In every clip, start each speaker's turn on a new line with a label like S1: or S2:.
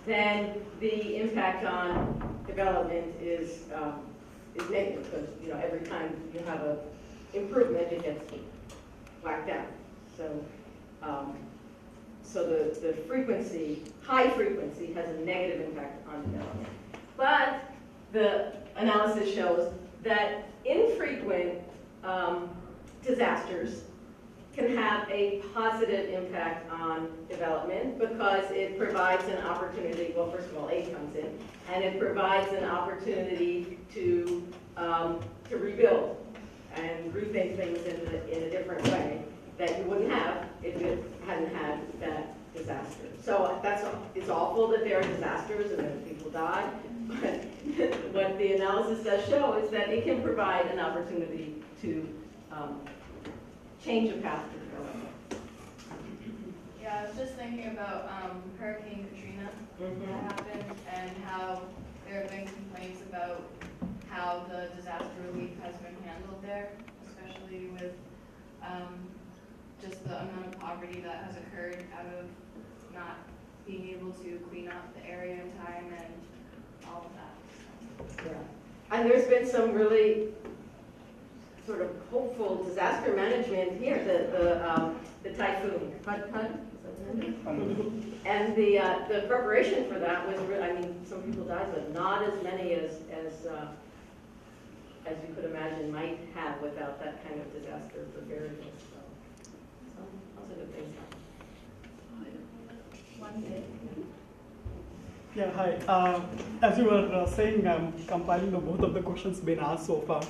S1: then the impact on development is negative, because every time you have an improvement, it gets whacked out. So, so the frequency, high frequency, has a negative impact on development. But the analysis shows that infrequent disasters can have a positive impact on development, because it provides an opportunity, well, first of all, aid comes in, and it provides an opportunity to rebuild and rethink things in a different way that you wouldn't have if it hadn't had that disaster. So it's awful that there are disasters and that people die, but what the analysis does show is that it can provide an opportunity to change a path to development.
S2: Yeah, I was just thinking about Hurricane Katrina that happened, and how there have been complaints about how the disaster relief has been handled there, especially with just the amount of poverty that has occurred out of not being able to clean up the area in time and all of that.
S1: Yeah, and there's been some really sort of hopeful disaster management here. The typhoon, and the preparation for that was really, I mean, some people died, but not as many as you could imagine might have without that kind of disaster preparedness. So lots of good things happen.
S2: One day.
S3: Yeah, hi. As you were saying, I'm compiling both of the questions been asked so far.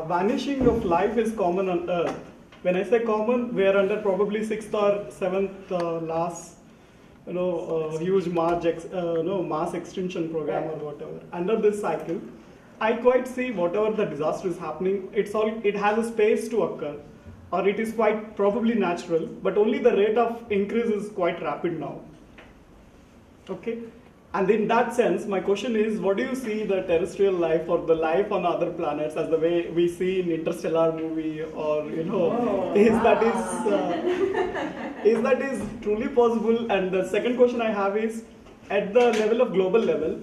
S3: Vanishing of life is common on Earth. When I say common, we are under probably 6th or 7th last, huge mass extinction program or whatever. Under this cycle, I quite see whatever the disaster is happening, it has a space to occur, or it is quite probably natural, but only the rate of increase is quite rapid now. Okay. And in that sense, my question is, what do you see the terrestrial life or the life on other planets as the way we see in Interstellar movie, or is that is truly possible? And the second question I have is, at the level of global level,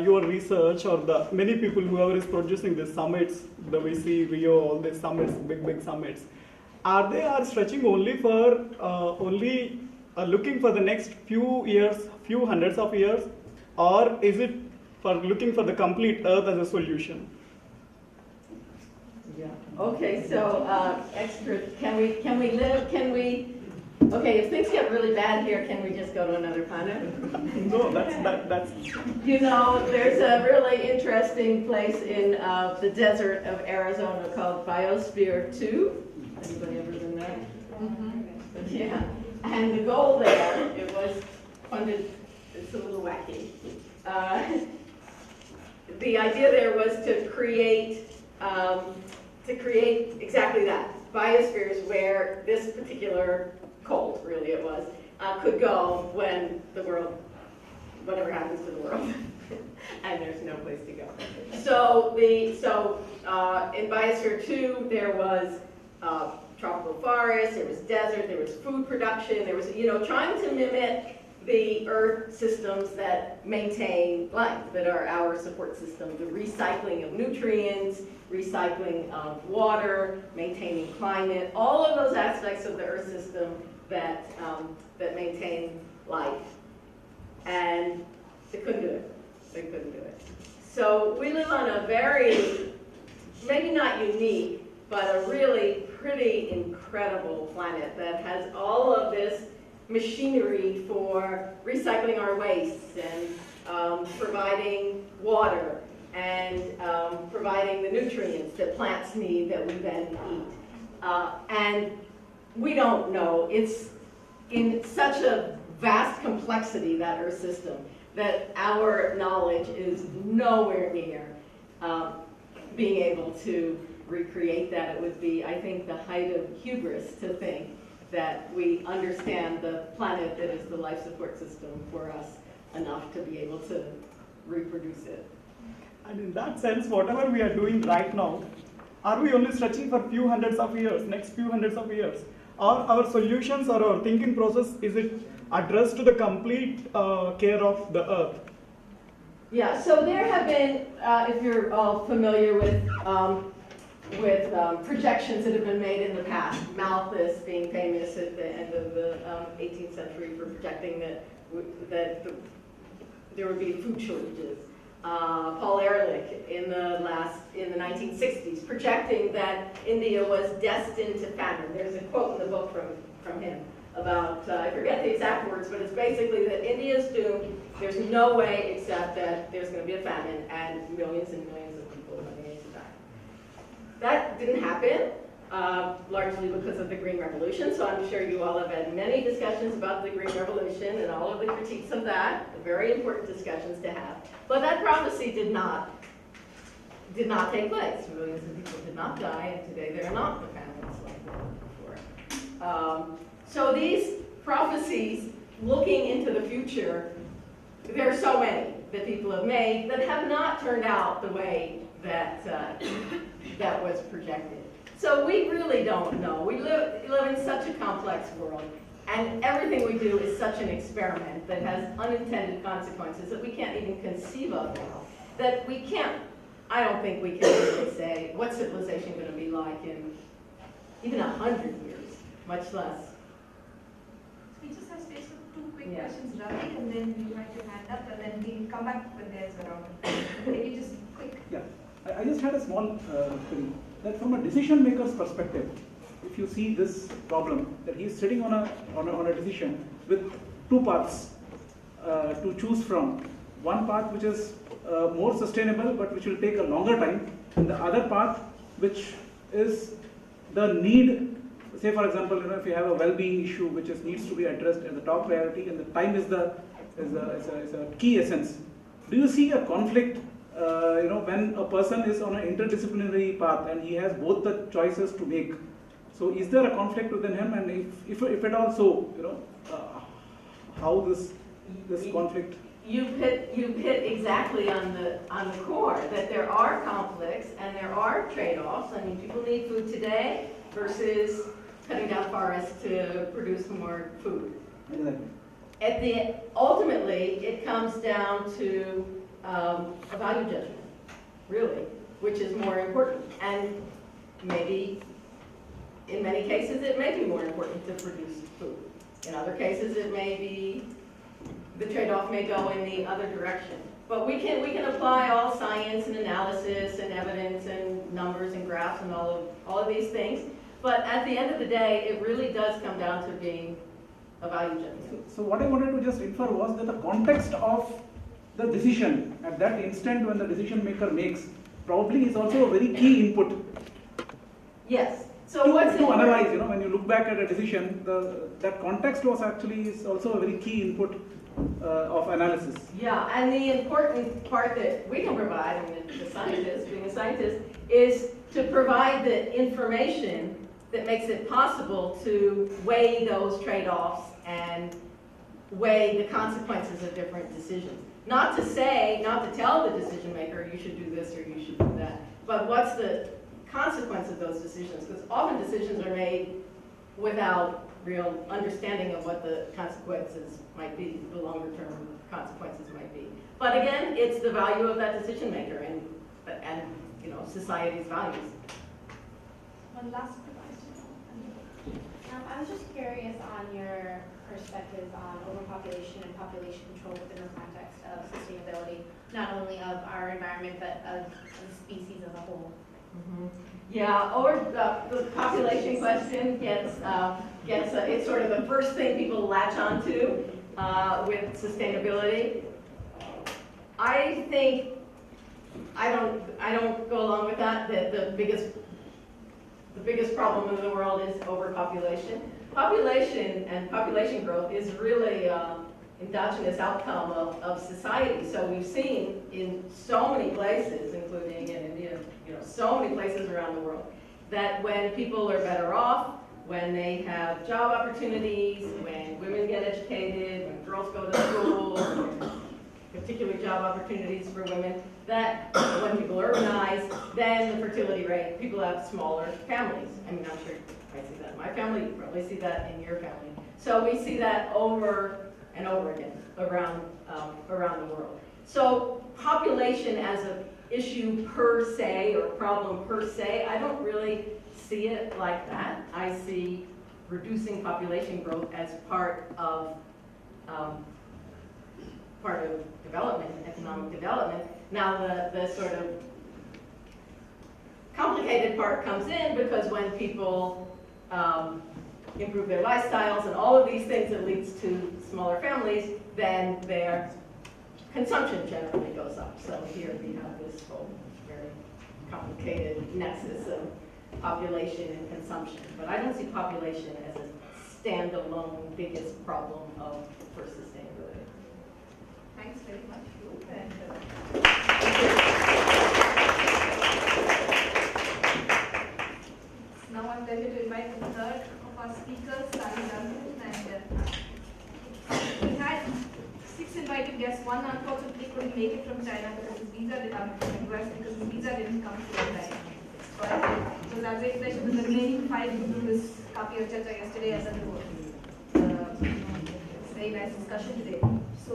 S3: your research or the many people whoever is producing these summits, the we see Rio, all these summits, big summits, are stretching only for looking for the next few years, few hundreds of years? Or is it for looking for the complete Earth as a solution?
S1: Yeah. Okay. So, experts, can we live? Okay, if things get really bad here, can we just go to another planet?
S3: No, that's.
S1: There's a really interesting place in the desert of Arizona called Biosphere 2. Anybody ever been there? Mm-hmm. Yeah. And the goal there, it was funded. It's a little wacky. The idea there was to create exactly that, biospheres where this particular cold, really it was, could go when the world, whatever happens to the world, and there's no place to go. So in Biosphere 2, there was tropical forest, there was desert, there was food production, there was, trying to mimic the Earth systems that maintain life, that are our support system, the recycling of nutrients, recycling of water, maintaining climate, all of those aspects of the Earth system that maintain life. And they couldn't do it. They couldn't do it. So we live on a very, maybe not unique, but a really pretty incredible planet that has all of this machinery for recycling our wastes and providing water and providing the nutrients that plants need that we then eat. And we don't know. It's in such a vast complexity, that Earth system, that our knowledge is nowhere near being able to recreate that. It would be, I think, the height of hubris to think that we understand the planet that is the life support system for us enough to be able to reproduce it.
S3: And in that sense, whatever we are doing right now, are we only stretching for few hundreds of years, next few hundreds of years? Or our solutions or our thinking process, is it addressed to the complete care of the earth?
S1: Yeah, so there have been, if you're all familiar with projections that have been made in the past, Malthus being famous at the end of the 18th century for projecting that there would be food shortages. Paul Ehrlich in the 1960s projecting that India was destined to famine. There's a quote in the book from him about, I forget the exact words, but it's basically that India is doomed. There's no way except that there's going to be a famine and millions and millions of people are going to die. That didn't happen, largely because of the Green Revolution, so I'm sure you all have had many discussions about the Green Revolution and all of the critiques of that, very important discussions to have. But that prophecy did not take place. Millions of people did not die, and today there are not the famines like there were before. So these prophecies, looking into the future, there are so many that people have made that have not turned out the way that that was projected. So we really don't know. We live in such a complex world, and everything we do is such an experiment that has unintended consequences that we can't even conceive of now. That we can't, I don't think we can really say, what's civilization going to be like in even 100 years, much less.
S4: We just have space for two quick questions, Ravi, and then you might your hand up, and then we'll come back when there's a round. Maybe just quick.
S5: Yeah, I just had a small thing, that from a decision maker's perspective, if you see this problem, that he's sitting on a decision with two paths to choose from. One path which is more sustainable but which will take a longer time, and the other path which is the need. Say for example, if you have a well-being issue which needs to be addressed as a top priority, and the time is a key essence. Do you see a conflict? When a person is on an interdisciplinary path and he has both the choices to make. So is there a conflict within him, and if at all so, how this conflict?
S1: You've hit exactly on the core, that there are conflicts and there are trade-offs. I mean, people need food today versus cutting down forests to produce more food.
S5: Exactly.
S1: Ultimately, it comes down to a value judgment, really, which is more important. And maybe, in many cases, it may be more important to produce food. In other cases, it may be, the trade-off may go in the other direction. But we can apply all science and analysis and evidence and numbers and graphs and all of these things. But at the end of the day, it really does come down to being a value judgment.
S5: So what I wanted to just infer was that the context of the decision at that instant when the decision maker makes probably is also a very key input.
S1: Yes. So what's
S5: to analyze, when you look back at a decision, that context was actually is also a very key input of analysis.
S1: Yeah, and the important part that we can provide, I mean, the scientist, being a scientist, is to provide the information that makes it possible to weigh those trade-offs and weigh the consequences of different decisions. Not to tell the decision maker you should do this or you should do that, but what's the consequence of those decisions? Because often decisions are made without real understanding of what the consequences might be, the longer term consequences might be. But again, it's the value of that decision maker and society's values.
S4: One last question.
S6: I was just curious on your perspectives on overpopulation and population control within the context of sustainability, not only of our environment, but of the species as a whole.
S1: Mm-hmm. Yeah, the population question gets it's sort of the first thing people latch onto with sustainability. I think I don't go along with that. That the biggest problem in the world is overpopulation. Population and population growth is really endogenous outcome of society. So we've seen in so many places, including in India, so many places around the world, that when people are better off, when they have job opportunities, when women get educated, when girls go to school, particularly job opportunities for women, that when people urbanize, then the fertility rate, people have smaller families. I mean, I'm sure I see that in my family, probably definitely see that in your family. So we see that over and over again around the world. So population as an issue per se, or problem per se, I don't really see it like that. I see reducing population growth as part of development, economic development. Now the sort of complicated part comes in because when people improve their lifestyles and all of these things that leads to smaller families, then their consumption generally goes up. So here we have this whole very complicated nexus of population and consumption. But I don't see population as a standalone biggest problem for sustainability.
S4: Thanks very much, Ruth. And now I'm ready to invite the third of our speakers, Duncan. And we had 6 invited guests. One unfortunately couldn't make it from China because his visa didn't come through in time. But it was our great pleasure with the remaining 5 to do this Kafi or Chacha yesterday as a it's a very nice discussion today. So,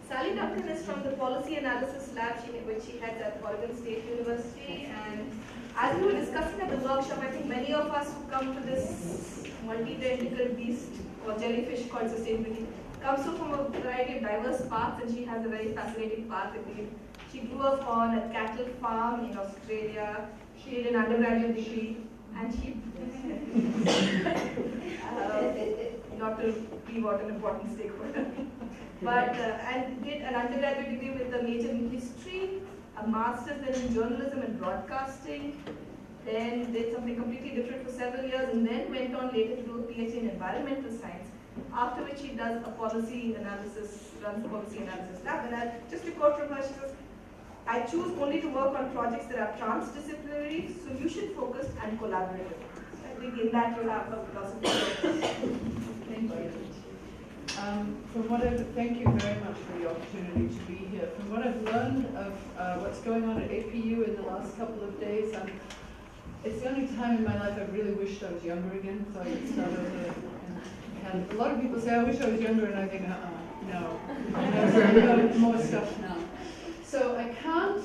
S4: Sally Duncan is from the Policy Analysis Lab, which she heads at Oregon State University. And as we were discussing at the workshop, I think many of us who come to this multi-tentacle beast or jellyfish called sustainability comes from a variety of diverse paths, and she has a very fascinating path. She grew up on a cattle farm in Australia. She did an undergraduate degree, and she not to be what an important stakeholder, but and did an undergraduate degree with a major in history, a master's then in journalism and broadcasting, then did something completely different for several years, and then went on later to do a PhD in environmental science. After which she does a policy analysis, runs a policy analysis lab. And just to quote from her, she says, "I choose only to work on projects that are transdisciplinary, solution-focused, and collaborative." I think in that you have a philosophy.
S7: Thank you. Thank you very much for the opportunity to be here. From what I've learned of what's going on at APU in the last couple of days, it's the only time in my life I've really wished I was younger again, so I could start over. And a lot of people say, "I wish I was younger," and I think, no. I know more stuff now. So I can't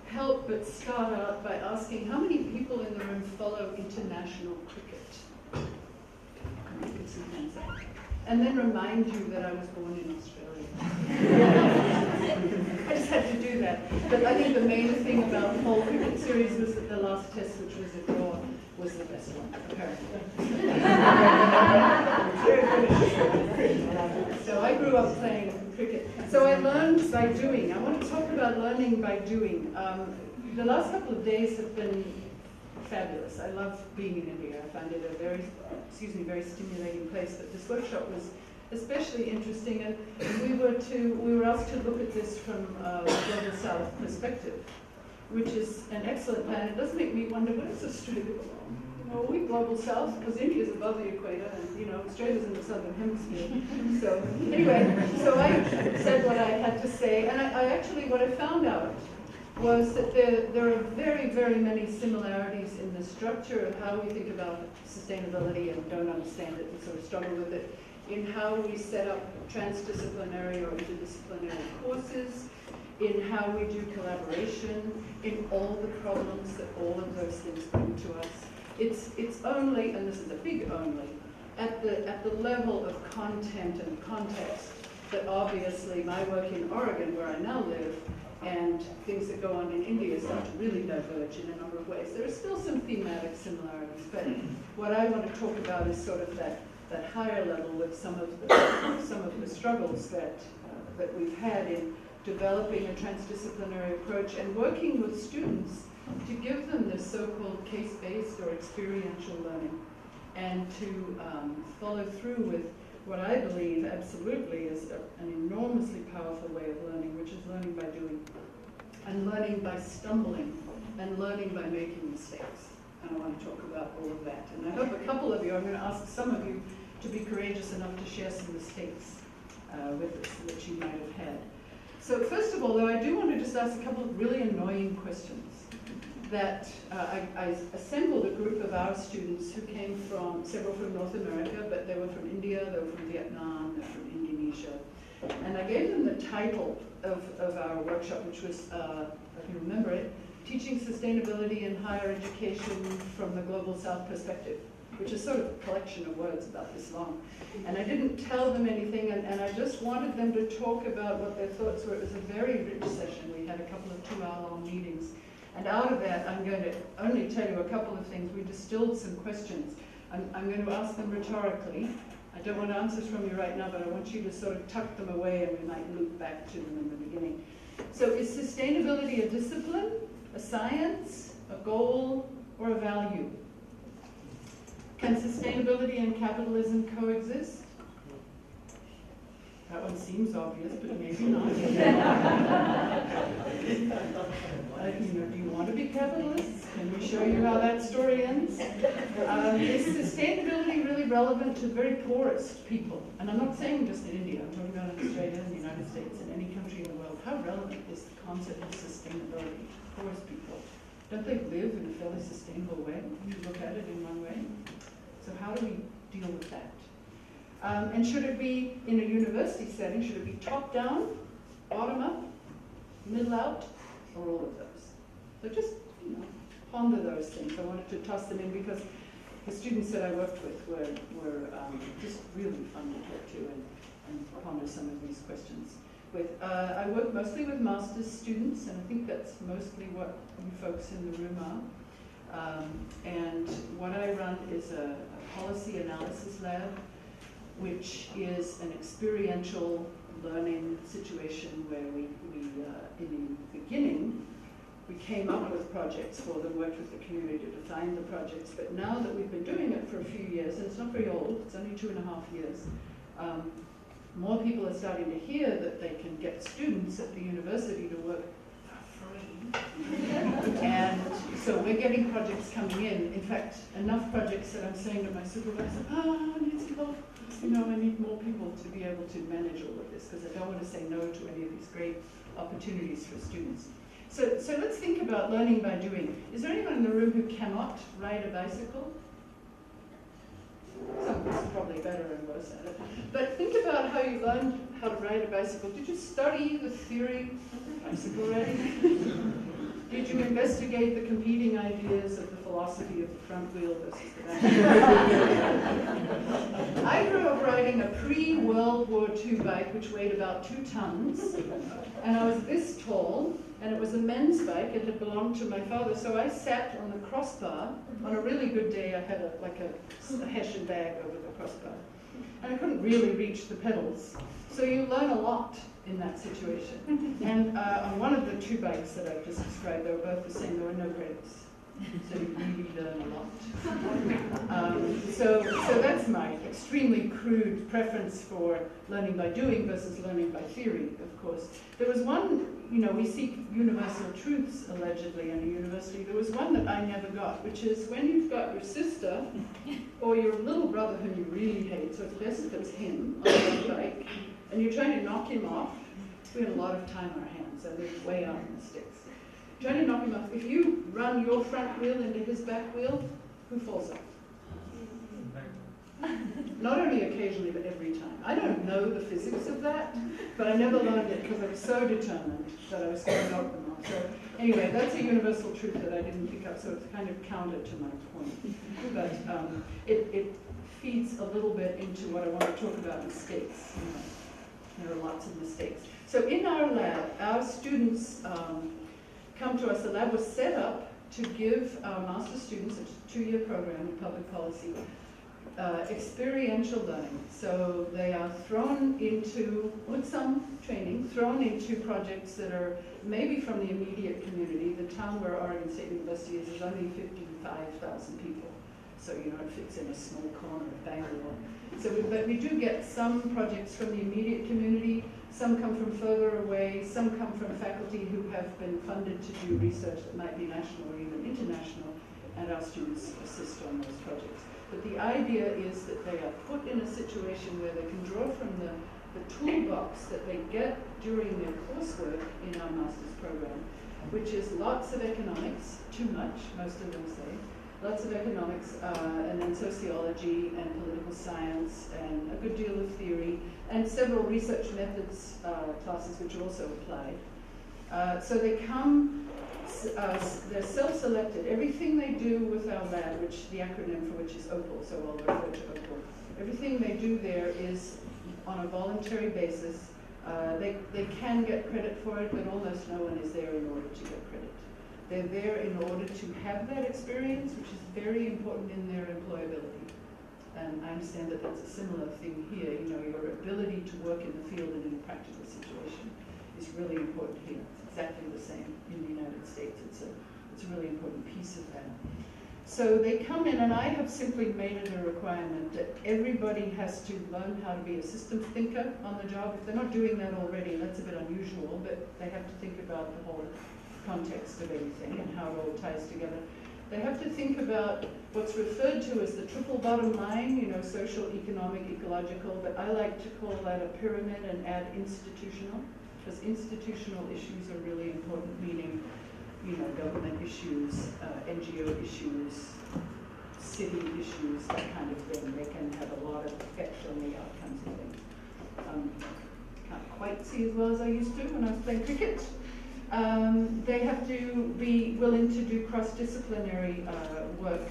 S7: help but start out by asking how many people in the room follow international cricket? And then remind you that I was born in Australia. I just had to do that. But I think the main thing about the whole cricket series was that the last test, which was a draw, was the best one, apparently. So I grew up playing cricket. So I learned by doing. I want to talk about learning by doing. The last couple of days have been fabulous. I love being in India. I find it a very stimulating place. But this workshop was especially interesting, and we were asked to look at this from a Global South perspective, which is an excellent plan. It does make me wonder, where does Australia belong? Are we Global South? Because India's above the equator, and Australia's in the southern hemisphere. So anyway, so I said what I had to say, and what I found out was that there are very, very many similarities in the structure of how we think about sustainability and don't understand it and sort of struggle with it, in how we set up transdisciplinary or interdisciplinary courses, in how we do collaboration, in all the problems that all of those things bring to us. It's only, and this is a big only, at the level of content and context that obviously my work in Oregon, where I now live, and things that go on in India start to really diverge in a number of ways. There are still some thematic similarities, but what I want to talk about is sort of that higher level with some of the struggles that we've had in developing a transdisciplinary approach and working with students to give them this so-called case-based or experiential learning, and to follow through with what I believe absolutely is an enormously powerful way of learning, which is learning by doing, and learning by stumbling, and learning by making mistakes. And I want to talk about all of that. And I hope a couple of you, I'm going to ask some of you to be courageous enough to share some mistakes with us that you might have had. So first of all, though, I do want to just ask a couple of really annoying questions that I assembled a group of our students who came from, several from North America, but they were from India, they were from Vietnam, they were from Indonesia. And I gave them the title of our workshop, which was, I can remember it, Teaching Sustainability in Higher Education from the Global South Perspective, which is sort of a collection of words about this long. And I didn't tell them anything, and I just wanted them to talk about what their thoughts were. It was a very rich session. We had a couple of 2-hour-long meetings. And out of that, I'm going to only tell you a couple of things. We distilled some questions. I'm going to ask them rhetorically. I don't want answers from you right now, but I want you to sort of tuck them away, and we might loop back to them in the beginning. So is sustainability a discipline, a science, a goal, or a value? Can sustainability and capitalism coexist? That one seems obvious, but maybe not. Do you want to be capitalists? Can we show you how that story ends? Is sustainability really relevant to the very poorest people? And I'm not saying just in India, I'm talking about in Australia, in the United States, in any country in the world. How relevant is the concept of sustainability to the poorest people? Don't they live in a fairly sustainable way? You look at it in one way. So how do we deal with that? And should it be, in a university setting, should it be top down, bottom up, middle out, or all of those? So just, ponder those things. I wanted to toss them in because the students that I worked with were just really fun to talk to and ponder some of these questions with. I work mostly with master's students, and I think that's mostly what you folks in the room are. And what I run is a policy analysis lab, which is an experiential learning situation where we in the beginning, we came up with projects for them, worked with the community to define the projects, but now that we've been doing it for a few years, and it's not very old, it's only 2.5 years, more people are starting to hear that they can get students at the university to work for free. And so we're getting projects coming in. In fact, enough projects that I'm saying to my supervisor, I need some help. I need more people to be able to manage all of this because I don't want to say no to any of these great opportunities for students. So let's think about learning by doing. Is there anyone in the room who cannot ride a bicycle? Some of us are probably better and worse at it. But think about how you learned how to ride a bicycle. Did you study the theory of bicycle riding? Did you investigate the competing ideas of the philosophy of the front wheel versus the back wheel? I grew up riding a pre-World War II bike which weighed about 2 tons, and I was this tall, and it was a men's bike. It had belonged to my father, so I sat on the crossbar. On a really good day, I had a Hessian bag over the crossbar, and I couldn't really reach the pedals. So you learn a lot in that situation. And on one of the 2 bikes that I've just described, they were both the same. There were no brakes. So you really learn a lot. So that's my extremely crude preference for learning by doing versus learning by theory, of course. There was one, we seek universal truths, allegedly, in a university. There was one that I never got, which is when you've got your sister or your little brother whom you really hate, so it's best if it's him on your bike, and you're trying to knock him off. We had a lot of time on our hands, and we're way out in the sticks. Trying to knock him off. If you run your front wheel into his back wheel, who falls off? Not only occasionally, but every time. I don't know the physics of that, but I never learned it because I was so determined that I was going to knock them off. So anyway, that's a universal truth that I didn't pick up, so it's kind of counter to my point. But it feeds a little bit into what I want to talk about, mistakes. There are lots of mistakes. So in our lab, our students come to us. The lab was set up to give our master's students, a 2-year program in public policy, experiential learning. So they are thrown into, with some training, thrown into projects that are maybe from the immediate community. The town where Oregon State University is only 55,000 people. So, it fits in a small corner of Bangalore. So, but we do get some projects from the immediate community. Some come from further away. Some come from faculty who have been funded to do research that might be national or even international, and our students assist on those projects. But the idea is that they are put in a situation where they can draw from the toolbox that they get during their coursework in our master's program which is lots of economics, too much, most of them say, lots of economics, and then sociology and political science, and a good deal of theory, and several research methods classes which are also applied. So they come, they're self-selected. Everything they do with our lab, which the acronym for which is OPAL, so I'll refer to OPAL, everything they do there is on a voluntary basis. They can get credit for it, but almost no one is there in order to get credit. They're there in order to have that experience, which is very important in their employability. And I understand that that's a similar thing here. You know, your ability to work in the field and in a practical situation is really important here. It's exactly the same in the United States. It's a really important piece of that. So they come in, and I have simply made it a requirement that everybody has to learn how to be a systems thinker on the job. If they're not doing that already, that's a bit unusual, but they have to think about the whole context of everything and how it all ties together. They have to think about what's referred to as the triple bottom line, you know, social, economic, ecological, but I like to call that a pyramid and add institutional, because institutional issues are really important, meaning, you know, government issues, NGO issues, city issues, that kind of thing. They can have a lot of effect on the outcomes of things. Can't quite see as well as I used to when I was playing cricket. They have to be willing to do cross-disciplinary work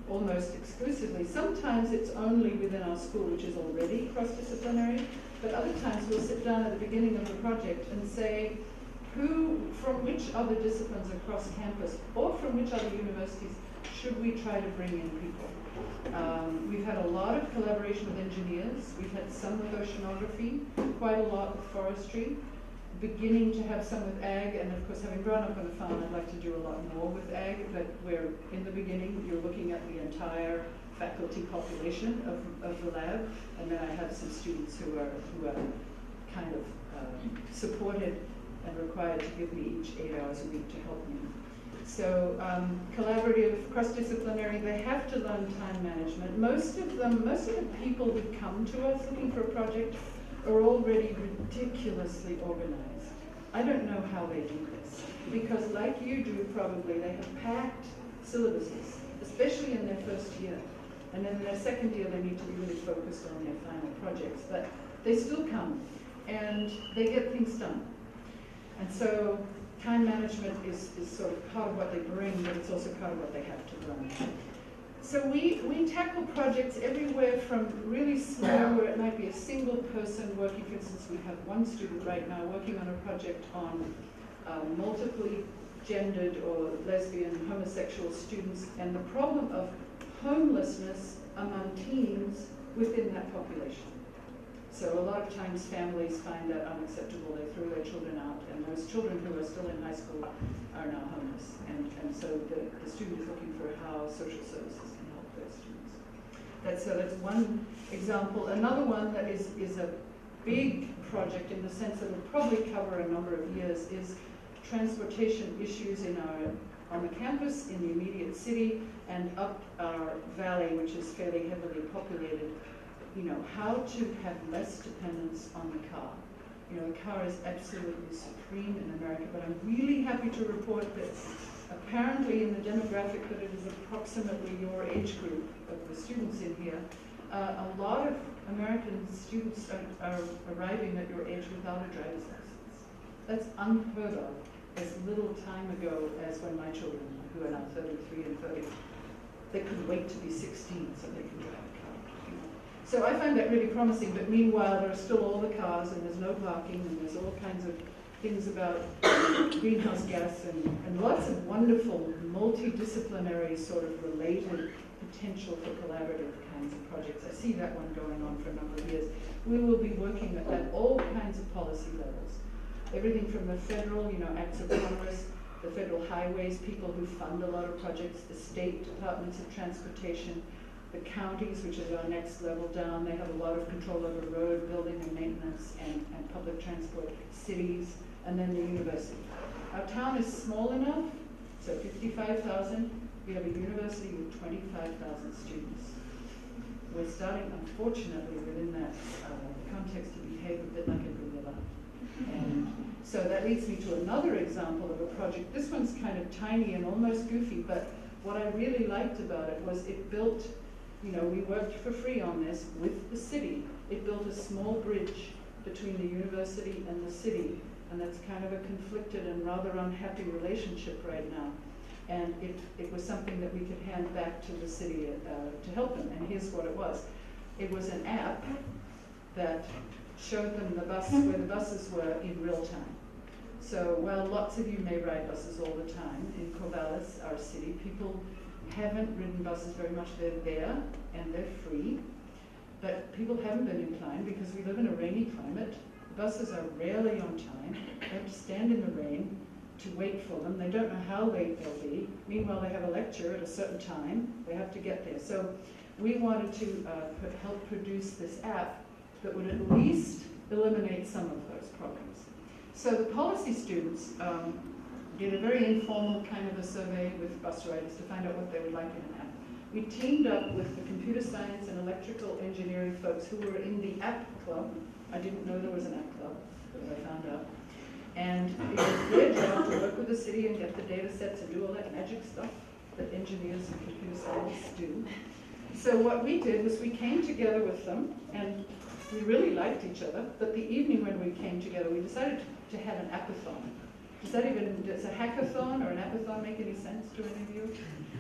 S7: almost exclusively. Sometimes it's only within our school, which is already cross-disciplinary, but other times we'll sit down at the beginning of the project and say, from which other disciplines across campus or from which other universities should we try to bring in people? We've had a lot of collaboration with engineers. We've had some with oceanography, quite a lot with forestry, beginning to have some with ag, and of course having grown up on a farm, I'd like to do a lot more with ag, but we're in the beginning, you're looking at the entire faculty population of the lab, and then I have some students who are kind of supported and required to give me each 8 hours a week to help me. So collaborative, cross-disciplinary, they have to learn time management. Most of the people who come to us looking for a project are already ridiculously organized. I don't know how they do this, because like you do probably, they have packed syllabuses, especially in their first year. And then in their second year, they need to be really focused on their final projects. But they still come, and they get things done. And so time management is sort of part of what they bring, but it's also part of what they have to learn. So we tackle projects everywhere from really small, where it might be a single person working. For instance, we have one student right now working on a project on multiply gendered or lesbian, homosexual students, and the problem of homelessness among teens within that population. So a lot of times families find that unacceptable. They throw their children out, and those children who are still in high school are now homeless. And so the student is looking for how social services can help those students. So that's one example. Another one that is a big project in the sense that will probably cover a number of years is transportation issues on the campus, in the immediate city, and up our valley, which is fairly heavily populated. You know, how to have less dependence on the car. You know, the car is absolutely supreme in America, but I'm really happy to report that apparently in the demographic that it is approximately your age group of the students in here, a lot of American students are arriving at your age without a driver's license. That's unheard of as little time ago as when my children, who are now 33 and 30, they could wait to be 16 so they could drive a car. You know. So I find that really promising, but meanwhile there are still all the cars and there's no parking and there's all kinds of things about greenhouse gas and lots of wonderful multidisciplinary sort of related potential for collaborative kinds of projects. I see that one going on for a number of years. We will be working at all kinds of policy levels. Everything from the federal, you know, acts of Congress, the federal highways, people who fund a lot of projects, the state departments of transportation, the counties, which is our next level down. They have a lot of control over road building and maintenance and public transport, cities, and then the university. Our town is small enough, so 55,000. We have a university with 25,000 students. We're starting, unfortunately, within that context to behave a bit like a gorilla. And so that leads me to another example of a project. This one's kind of tiny and almost goofy, but what I really liked about it was it built, we worked for free on this with the city. It built a small bridge between the university and the city, and that's kind of a conflicted and rather unhappy relationship right now. And it was something that we could hand back to the city to help them, and here's what it was. It was an app that showed them where the buses were in real time. So while lots of you may ride buses all the time, in Corvallis, our city, people haven't ridden buses very much. They're there and they're free, but people haven't been inclined because we live in a rainy climate. The buses are rarely on time. They have to stand in the rain to wait for them. They don't know how late they'll be. Meanwhile, they have a lecture at a certain time. They have to get there. So we wanted to help produce this app that would at least eliminate some of those problems. So the policy students did a very informal kind of a survey with bus riders to find out what they would like in an app. We teamed up with the computer science and electrical engineering folks who were in the app club. I didn't know there was an app club, but I found out. And it was their job to work with the city and get the data sets and do all that magic stuff that engineers and computer scientists do. So what we did was we came together with them, and we really liked each other, but the evening when we came together, we decided to have an appathon. Does a hackathon or an appathon make any sense to any of you?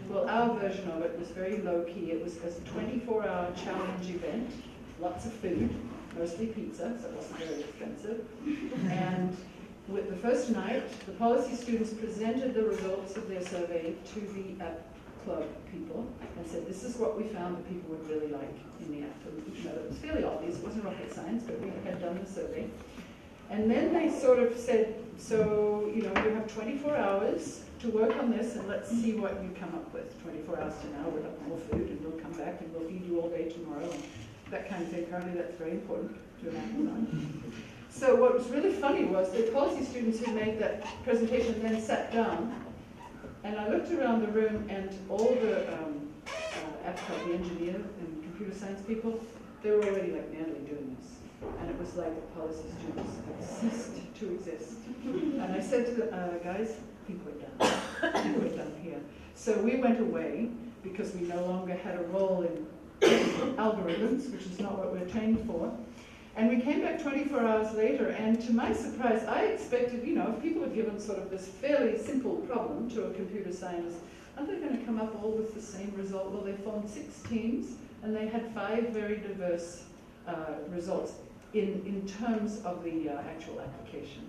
S7: Well, our version of it was very low-key. It was a 24-hour challenge event, lots of food, mostly pizza, so it wasn't very expensive. And with the first night, the policy students presented the results of their survey to the app club people and said, this is what we found that people would really like in the app. And, it was fairly obvious, it wasn't rocket science, but we had done the survey. And then they sort of said, so, you have 24 hours to work on this, and let's see what you come up with. 24 hours to now, we'll have more food, and we'll come back, and we'll feed you all day tomorrow, and that kind of thing. Apparently that's very important to an appathon. So what was really funny was the policy students who made that presentation then sat down, and I looked around the room, and all the app club, the engineer and computer science people, they were already like nearly doing this. And it was like the policy students had ceased to exist. And I said to the guys, I think we're done. I think we're done here. So we went away because we no longer had a role in algorithms, which is not what we're trained for. And we came back 24 hours later, and to my surprise, I expected, if people were given sort of this fairly simple problem to a computer scientist, aren't they going to come up all with the same result? Well, they formed 6 teams, and they had 5 very diverse results in terms of the actual application.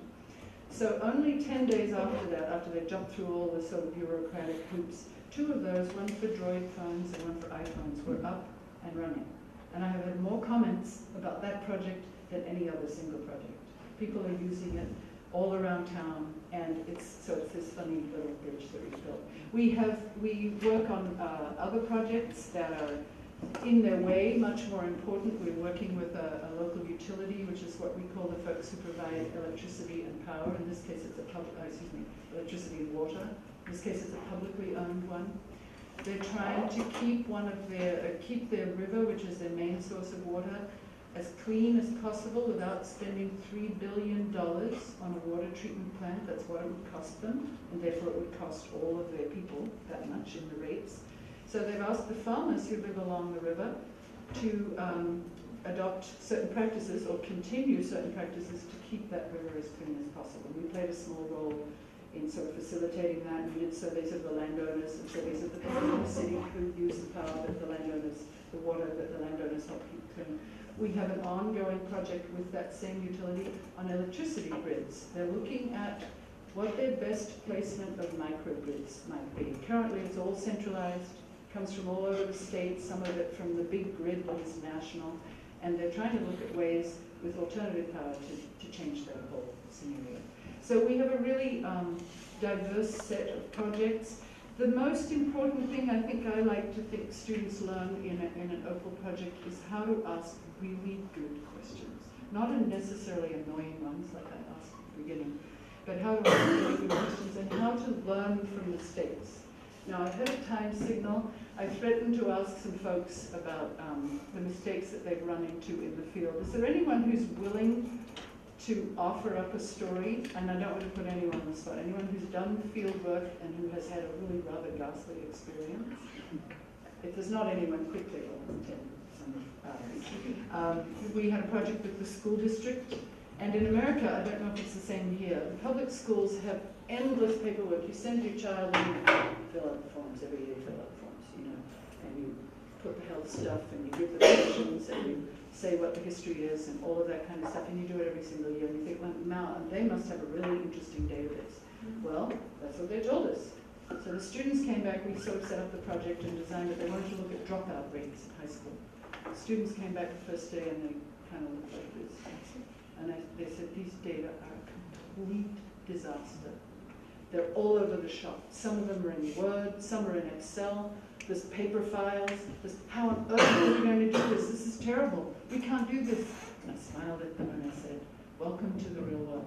S7: So only 10 days after that, after they jumped through all the sort of bureaucratic hoops, 2 of those, one for Droid phones and one for iPhones, were up and running. And I have had more comments about that project than any other single project. People are using it all around town, and it's this funny little bridge that we've built. We work on other projects that are in their way much more important. We're working with a local utility, which is what we call the folks who provide electricity and power. In this case, it's electricity and water. In this case, it's a publicly owned one. They're trying to keep keep their river, which is their main source of water, as clean as possible without spending $3 billion on a water treatment plant. That's what it would cost them, and therefore it would cost all of their people that much in the rates. So they've asked the farmers who live along the river to adopt certain practices or continue certain practices to keep that river as clean as possible. We played a small role in sort of facilitating that. We did surveys of the landowners and surveys of the people in the city who use the power that the landowners, the water that the landowners help keep clean. We have an ongoing project with that same utility on electricity grids. They're looking at what their best placement of microgrids might be. Currently it's all centralized, comes from all over the state, some of it from the big grid that is national, and they're trying to look at ways with alternative power to change that whole scenario. So we have a really diverse set of projects. The most important thing I like to think students learn in an OPAL project is how to ask really good questions. Not necessarily annoying ones like I asked at the beginning, but how to ask really good questions and how to learn from mistakes. Now, I've had a time signal. I threatened to ask some folks about the mistakes that they've run into in the field. Is there anyone who's willing to offer up a story, and I don't want to put anyone on the spot, anyone who's done field work and who has had a really rather ghastly experience. If there's not anyone, quickly, I'll tell some hours. We had a project with the school district, and in America, I don't know if it's the same here, the public schools have endless paperwork. You send your child in, fill out the forms every year, fill out the forms, you know, and you put the health stuff, and you give the questions, and you say what the history is, and all of that kind of stuff, and you do it every single year, and you think, well, now, they must have a really interesting database. Well, that's what they told us. So the students came back, we sort of set up the project and designed it. They wanted to look at dropout rates in high school. The students came back the first day and they kind of looked like this. And they said, these data are a complete disaster. They're all over the shop. Some of them are in Word, some are in Excel. There's paper files. There's, how on earth are we going to do this? This is terrible. We can't do this. And I smiled at them and I said, welcome to the real world.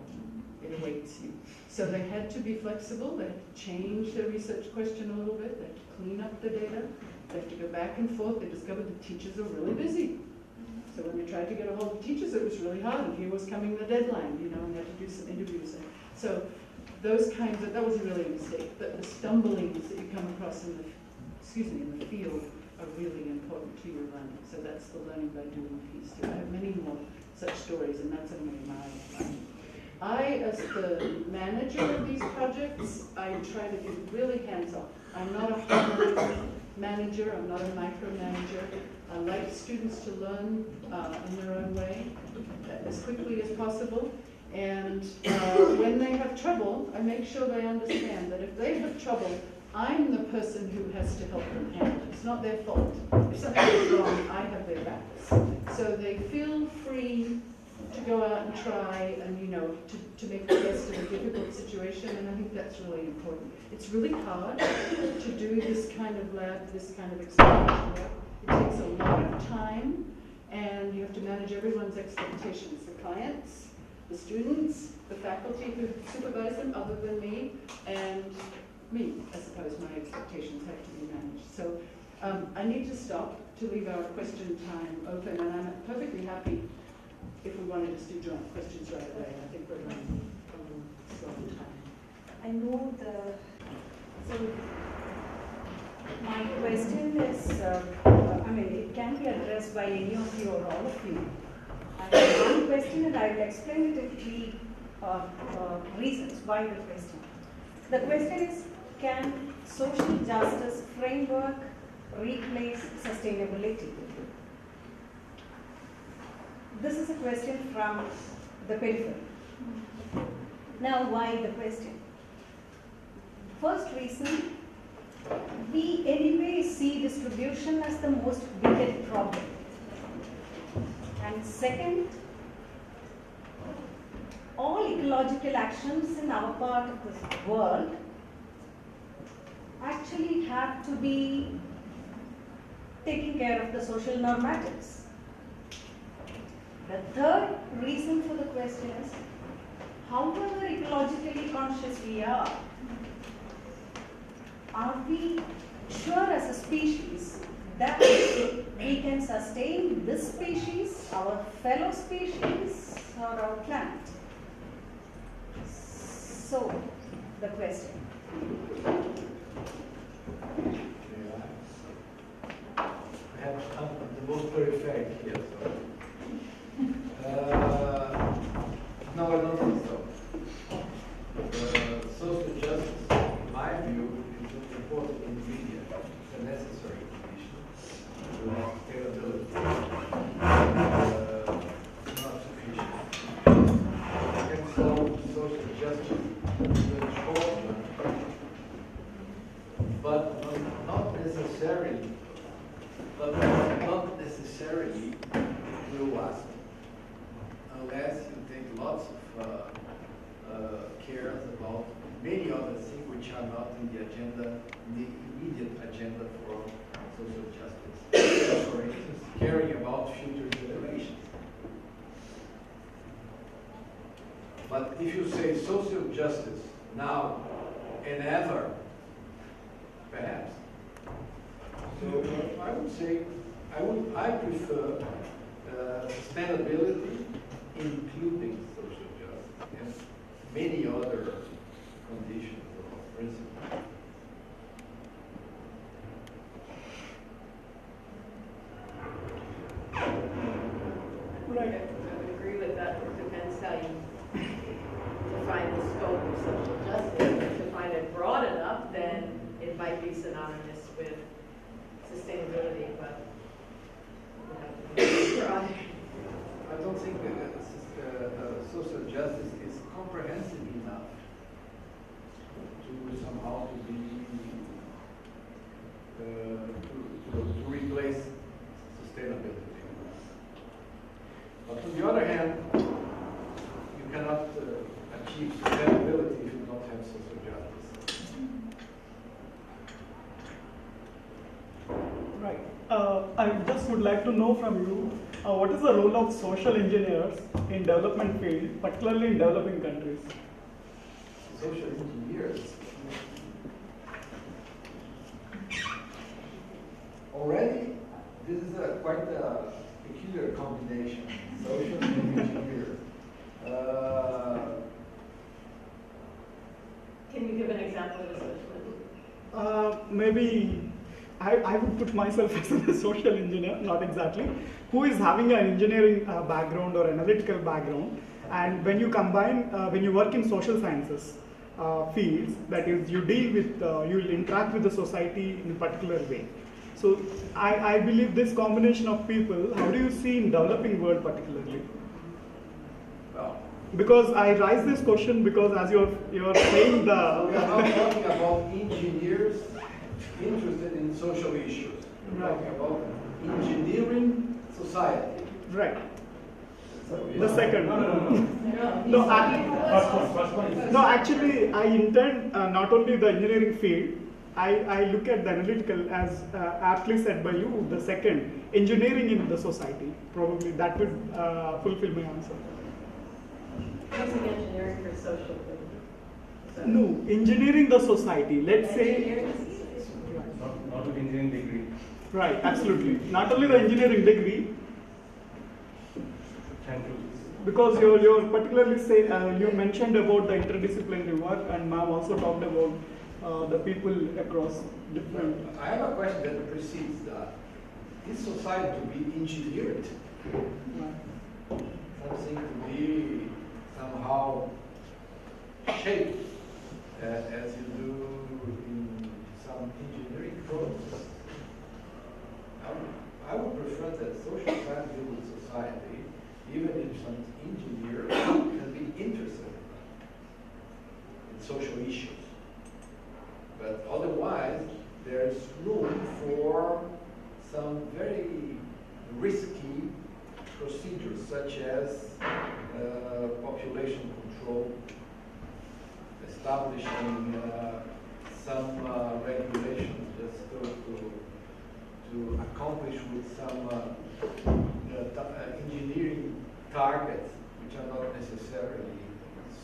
S7: It awaits you. So they had to be flexible. They had to change their research question a little bit. They had to clean up the data. They had to go back and forth. They discovered the teachers are really busy. So when they tried to get a hold of teachers, it was really hard. And here was coming the deadline, you know, and they had to do some interviews. And so those kinds of, that was really a mistake. But the stumblings that you come across in the, in the field are really important to your learning. So that's the learning by doing piece too. I have many more such stories, and that's only my learning. I, as the manager of these projects, I try to be really hands-on. I'm not a hard manager, I'm not a micromanager. I like students to learn in their own way as quickly as possible. And when they have trouble, I make sure they understand that if they have trouble, I'm the person who has to help them handle it. It's not their fault. If something goes wrong, I have their backs. So they feel free to go out and try and, you know, to make the best of a difficult situation, and I think that's really important. It's really hard to do this kind of lab, this kind of experimental work. It takes a lot of time, and you have to manage everyone's expectations, the clients, the students, the faculty who supervise them other than me, and me. I suppose my expectations have to be managed. So I need to stop to leave our question time open, and I'm perfectly happy if we wanted to do joint questions right away. I think we're running slow on time.
S8: I know so my question is, I mean, it can be addressed by any of you or all of you. I have one question and I will explain it in three reasons why the question. The question is, can social justice framework replace sustainability? This is a question from the periphery. Now, why the question? First reason, we anyway see distribution as the most wicked problem. And second, all ecological actions in our part of this world actually have to be taking care of the social normatives. The third reason for the question is, however ecologically conscious we are we sure as a species that we can sustain this species, our fellow species, or our planet? So, the question.
S9: Perhaps I'm the most perfect here. No, I don't think so. Social justice, in my view, is an important ingredient, a necessary condition to have scalability. Not sufficient. And so, social justice is a short one, but not necessarily will last, unless you take lots of cares about many other things which are not in the agenda, in the immediate agenda for social justice. For instance, caring about future generations. But if you say social justice now and ever, perhaps. So I would say I prefer sustainability, including social and many other conditions or principles.
S3: Right.
S1: I would agree with that. It depends how you define the scope of social justice. If you define it broad enough, then it might be synonymous with sustainability, but you have to be broad.
S9: I don't think social justice is comprehensive enough to somehow to replace sustainability. But on the other hand, you cannot achieve sustainability if you don't have social justice.
S3: Right. I just would like to know from you, what is the role of social engineers in development field, particularly in developing countries?
S9: Social engineers. Already, this is quite a peculiar combination. Social and engineer.
S1: Can you give an example of a social engineer?
S3: Maybe I would put myself as a social engineer, not exactly, who is having an engineering background or analytical background. And when you combine, when you work in social sciences fields, that is, you deal with, you will interact with the society in a particular way. So I believe this combination of people, how do you see in developing world particularly?
S9: Well,
S3: Because I raise this question because as you're saying
S9: we are
S3: the
S9: not talking about engineers interested in social issues. We're
S3: Right.
S9: talking about engineering society.
S3: right.
S9: So
S3: The second.
S9: No.
S3: No, actually, I intend not only the engineering field. I look at the analytical as aptly said by you. The second, engineering in the society. Probably that would fulfill my answer.
S1: Using engineering for social good.
S3: No, engineering the society. Let's say.
S10: Not with engineering degree.
S3: Right, absolutely. Not only the engineering degree, because you're particularly say you mentioned about the interdisciplinary work, and ma'am also talked about the people across different.
S9: I have a question that precedes that. Is society to be engineered? Something to be somehow shaped as you do in some engineering process. I would prefer that social science deal with society, even if some engineer can be interested in social issues. But otherwise, there's room for some very risky procedures, such as population control, establishing some regulations just to accomplish with some engineering targets which are not necessarily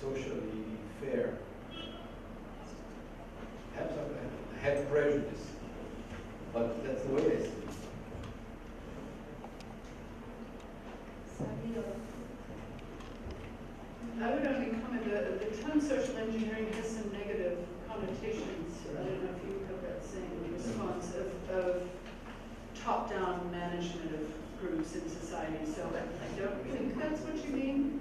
S9: socially fair. Have prejudice, but that's the way I see it.
S7: I would only comment that the term social engineering has some negative connotations. I don't know if you have that same response of top-down management of groups in society. So I don't think that's what you mean.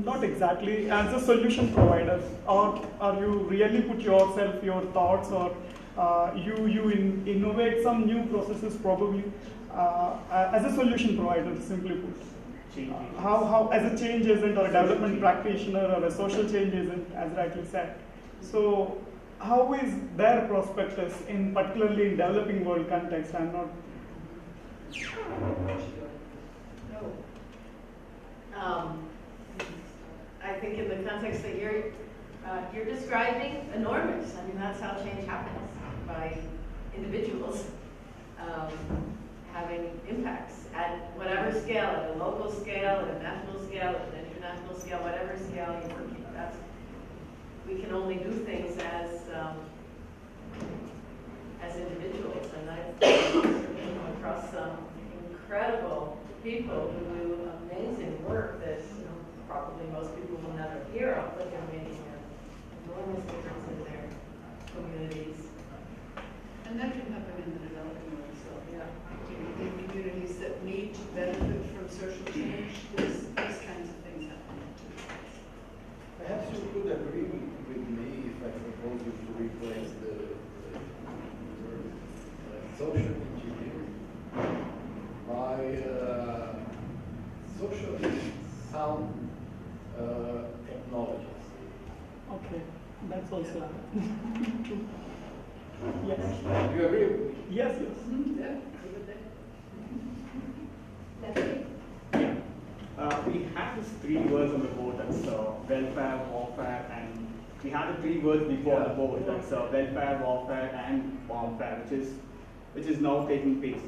S3: Not exactly. As a solution provider, or you really put yourself, your thoughts, or you innovate some new processes probably as a solution provider, simply put. How as a change agent or a development practitioner or a social change agent, as rightly said. So how is their prospectus in particularly in developing world context? I'm not.
S1: I think in the context that you're describing, enormous. I mean, that's how change happens, by individuals having impacts at whatever scale, at a local scale, at a national scale, at an international scale, whatever scale you're working. We can only do things as individuals, and I've come across some incredible people who do amazing work that probably most people will never hear of, but they're making an enormous difference in their communities.
S7: And that can happen in the developing world as well, yeah. In communities that need to benefit from social change, these kinds of things happen too.
S9: Perhaps you could agree with me if I propose you to replace the word social engineering by socially sound technologies.
S3: Okay, that's also. Yes.
S9: Do you agree with me?
S3: Yes, yes.
S7: Yeah.
S4: That's it.
S11: Yeah. We have these three words on the board, that's welfare, warfare, and we had the three words before on the board, that's welfare, warfare, and warfare, which is now taking place.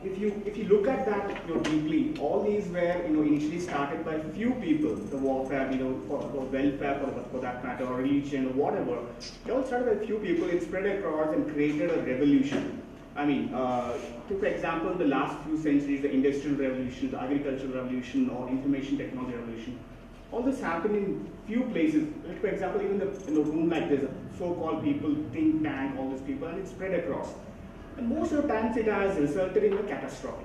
S11: If you look at that deeply, all these were initially started by few people. The warfare, for welfare, for that matter, or religion, or whatever. It all started by few people. It spread across and created a revolution. I mean, for example, the last few centuries, the industrial revolution, the agricultural revolution, or information technology revolution. All this happened in few places. Like for example, even in the room like this, so-called people, think tank, all these people, and it spread across. And most of the times it has resulted in a catastrophe.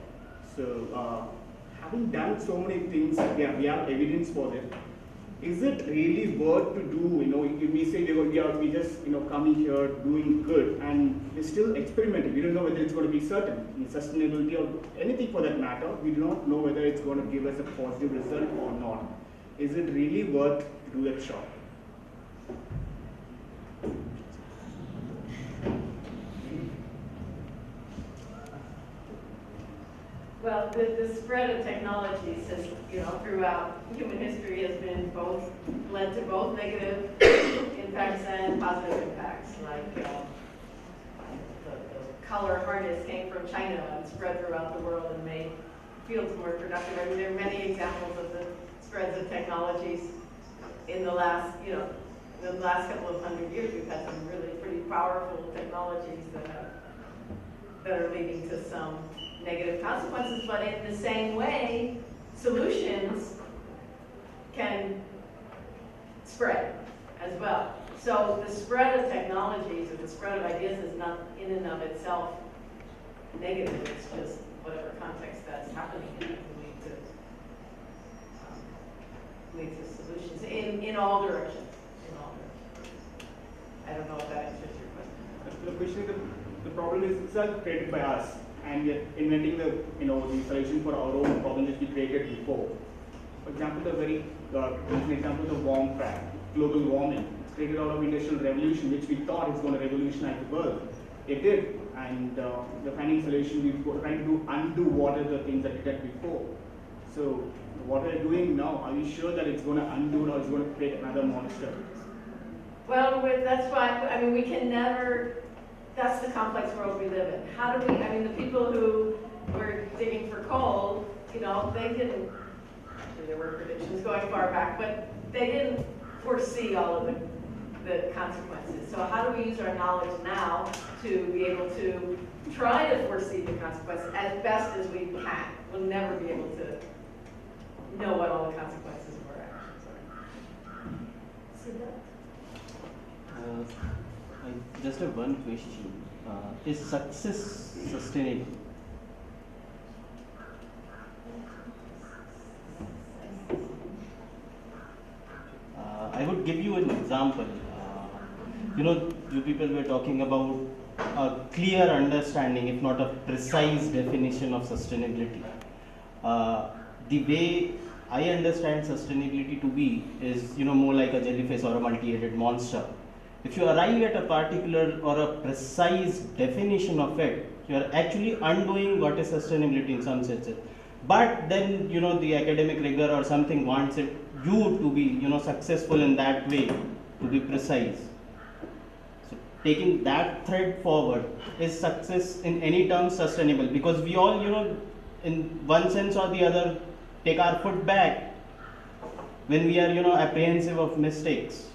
S11: So, having done so many things, we have evidence for this. Is it really worth to do? If we say we just coming here doing good, and we're still experimenting. We don't know whether it's going to be certain in sustainability or anything for that matter. We do not know whether it's going to give us a positive result or not. Is it really worth to do that shot?
S1: Well, the spread of technologies has, throughout human history has been led to both negative impacts and positive impacts. Like the color harness came from China and spread throughout the world and made fields more productive. I mean, there are many examples of the spreads of technologies in the last, the last couple of 100 years. We've had some really pretty powerful technologies that are leading to some negative consequences, but in the same way, solutions can spread as well. So the spread of technologies or the spread of ideas is not in and of itself negative. It's just whatever context that's happening in it will lead to solutions in all directions. I don't know if that answers your question.
S11: The question is the problem is itself created by us, and we are inventing the solution for our own problem which we created before. For example, the very recent example of the warming, global warming. It's created out of industrial revolution, which we thought is going to revolutionize the world. It did, and the finding solution we're trying to undo what are the things that we did before. So what we're doing now, are you sure that it's going to undo it or it's going to create another monster?
S1: Well, that's why, we can never, that's the complex world we live in. How do we, the people who were digging for coal, they didn't, there were predictions going far back, but they didn't foresee all of the consequences. So how do we use our knowledge now to be able to try to foresee the consequences as best as we can? We'll never be able to know what all the consequences of our actions are.
S12: I just have one question. Is success sustainable? I would give you an example. You people were talking about a clear understanding, if not a precise definition of sustainability. The way I understand sustainability to be is, more like a jellyfish or a multi-headed monster. If you arrive at a particular or a precise definition of it, you are actually undoing what is sustainability in some senses. But then, the academic rigor or something wants you to be, successful in that way, to be precise. So taking that thread forward, is success in any terms sustainable? Because we all, in one sense or the other, take our foot back when we are, apprehensive of mistakes.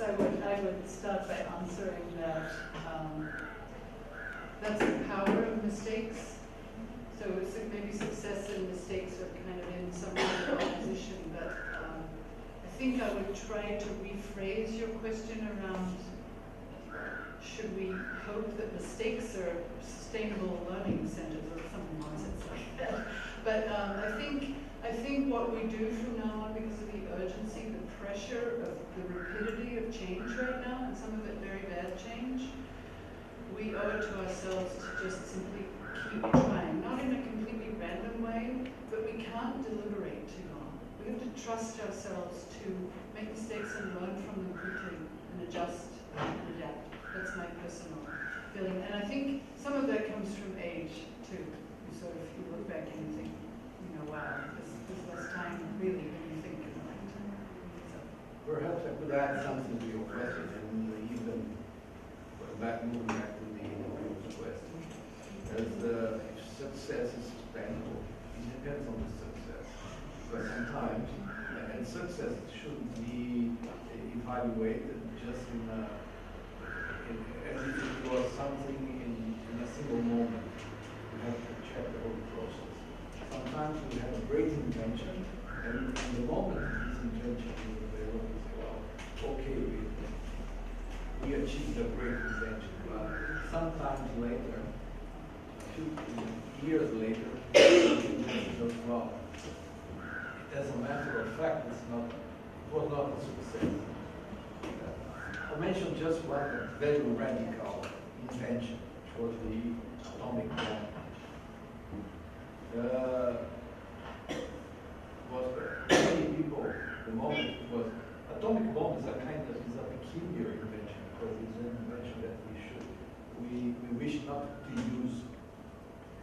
S7: I would start by answering that that's the power of mistakes. So it's maybe success in mistakes think I would try to rephrase your question around, should we hope that mistakes are sustainable learning centers or some nonsense like that? But I think what we do from now on, because of the urgency, the pressure of the rapidity of change right now, and some of it very bad change, we owe it to ourselves to just simply keep trying, not in a completely random way, but we can't deliberate too long. We have to trust ourselves to make mistakes and learn from them quickly and adjust and adapt. That's my personal feeling. And I think some of that comes from age too. You look back and you think, wow, there's less time really when you think in the lifetime. So.
S9: Perhaps I could add something to your question and even moving back to the previous question. As if success is sustainable, it depends on the success. But sometimes, and success shouldn't be evaluated just as if it was something in a single moment. You have to check the whole process. Sometimes we have a great invention, and in the moment this invention is available, we say, well, okay, we achieved a great invention, but sometimes later, a few years later, it goes wrong. As a matter of fact, it was not a success. I'll mention just one very radical invention, which was the atomic bomb. Was many people, the moment it was, atomic bomb is a peculiar invention, because it's an invention that we wish not to use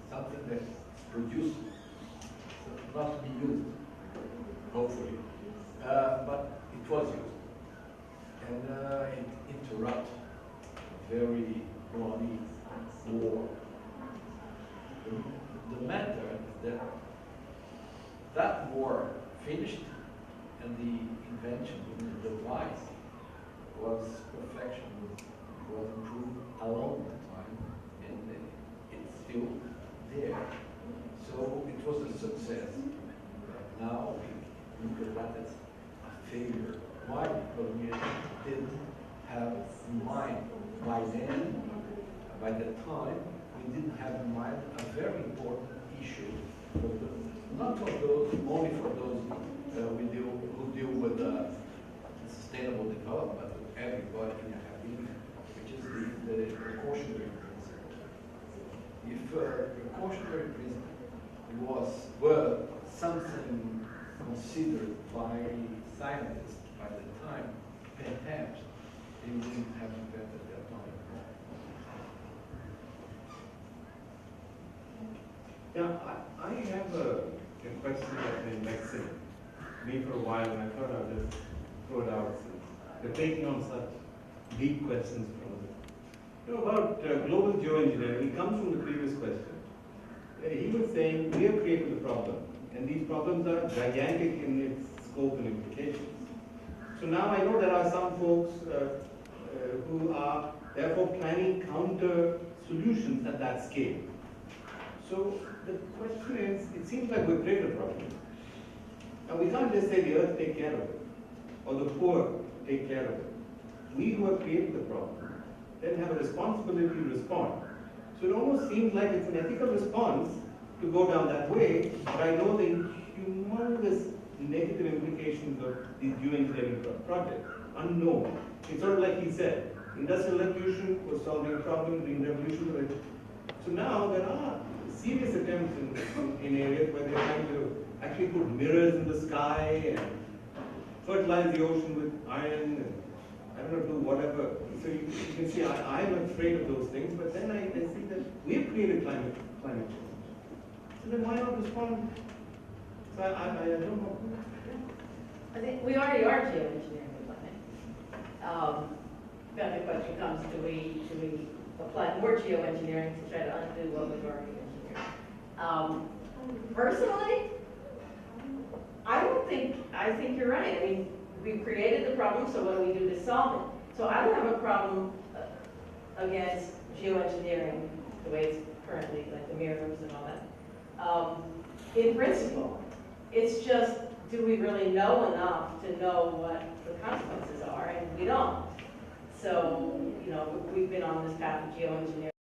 S9: something that's produced, not to be used, hopefully, but it was used. And it interrupted a very bloody war. The matter is that war finished, and the invention, the device, was perfection, was improved along the time, and it's still there. So it was a success. Now we look at that as a failure. Why? Because we didn't have in mind by then, by that time, we didn't have in mind a very important issue, not for those, only for those who deal with sustainable development, with everybody in academia, which is the precautionary principle. If precautionary principle were something considered by scientists by the time, perhaps they wouldn't have invented the atomic bomb.
S10: Yeah, I have a question that been vexing me for a while, and I thought I'd just throw it out. They're taking on such deep questions from it. About global geoengineering, it comes from the previous question. He was saying we have created a problem, and these problems are gigantic in its scope and implications. So now I know there are some folks who are therefore planning counter solutions at that scale. So the question is, it seems like we've created a problem. Now we can't just say the earth take care of it, or the poor take care of it. We who have created the problem then have a responsibility to respond. So it almost seems like it's an ethical response to go down that way, but I know the humongous negative implications of these geoengineering projects, unknown. It's sort of like he said, industrial revolution was solving a problem, green revolution. So now there are serious attempts in areas where they're trying to actually put mirrors in the sky and fertilize the ocean with iron and I don't know, do whatever. So you can see I'm afraid of those things, but then I see that we've created climate change. So then why not respond? So I don't know.
S1: I think we already are geoengineering the planet. Then the question comes, do we apply more geoengineering to try to undo what we've already engineered? Personally, I think you're right. I mean, we've created the problem, so what do we do to solve it? So I don't have a problem against geoengineering the way it's currently, like the mirrors and all that. In principle, it's just do we really know enough to know what the consequences are? And we don't. So, you know, we've been on this path of geoengineering